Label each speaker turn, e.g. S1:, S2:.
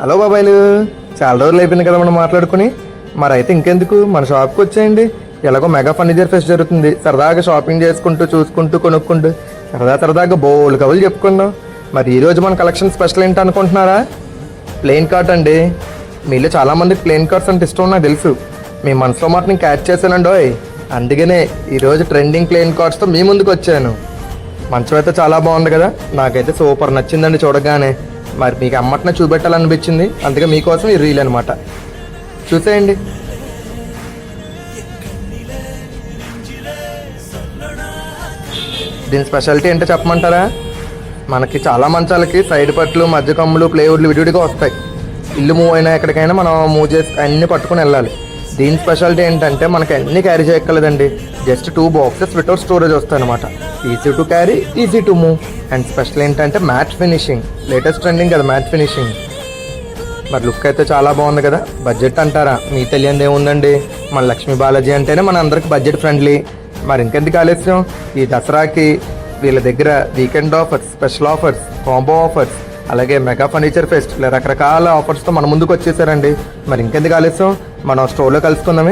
S1: Hello బాబాయ్లు, చాలా రోజులు అయిపోయింది కదా మనం మాట్లాడుకుని. మరి అయితే ఇంకెందుకు మన షాప్కి వచ్చేయండి. ఎలాగో మెగా ఫర్నిచర్ ఫెస్ట్ జరుగుతుంది. సరదాగా షాపింగ్ చేసుకుంటూ చూసుకుంటూ కొనుక్కుంటూ సరదాగా బోల్డ్ కవులు చెప్పుకుందాం. మరి ఈరోజు మన కలెక్షన్ స్పెషల్ ఏంటి అనుకుంటున్నారా? ప్లెయిన్ కార్ట్ అండి. మీలో చాలామందికి ప్లెయిన్ కార్ట్స్ అంటే ఇష్టం నాకు తెలుసు. మీ మనసులో మాట నేను క్యాచ్ చేశానండి. అందుకనే ఈరోజు ట్రెండింగ్ ప్లెయిన్ కార్ట్స్తో మీ ముందుకు వచ్చాను. మంచం అయితే చాలా బాగుంది కదా, నాకైతే సూపర్ నచ్చిందండి చూడగానే. మరి మీకు అమ్మటనే చూపెట్టాలనిపించింది, అందుకే మీకోసం ఈ రీల్ అనమాట. చూసేయండి. దీని స్పెషాలిటీ ఏంటో చెప్పమంటారా? మనకి చాలా మంచాలకి సైడ్ పట్లు, మధ్య కమ్ములు, ప్లేవుడ్లు విడివిడిగా వస్తాయి. ఇల్లు మూవ్ అయినా ఎక్కడికైనా మనం మూవ్ చేసి అన్నీ పట్టుకుని వెళ్ళాలి. దీని స్పెషాలిటీ ఏంటంటే మనకి అన్నీ క్యారీ చేయక్కర్లేదండి. జస్ట్ 2 బాక్సెస్ వితౌట్ స్టోరేజ్ వస్తాయి అనమాట. Easy to carry, easy to move. And special ఏంటంటే మ్యాట్ ఫినిషింగ్. లేటెస్ట్ ట్రెండింగ్ కదా మ్యాట్ ఫినిషింగ్. మరి లుక్ అయితే చాలా బాగుంది కదా. బడ్జెట్ అంటారా? మీ తెలియదు ఏముందండి, మన లక్ష్మీ బాలాజీ అంటేనే మన అందరికి బడ్జెట్ ఫ్రెండ్లీ. మరి ఇంకెందుకు ఆలస్యం, ఈ దసరాకి వీళ్ళ దగ్గర weekend offers, special offers, combo offers, అలాగే మెగా ఫర్నిచర్ ఫెస్ట్ ఇలా రకరకాల ఆఫర్స్తో మన ముందుకు వచ్చేసారండి. మరి ఇంకెందుకు ఆలస్యం, మనం స్టోర్లో కలుసుకుందామే.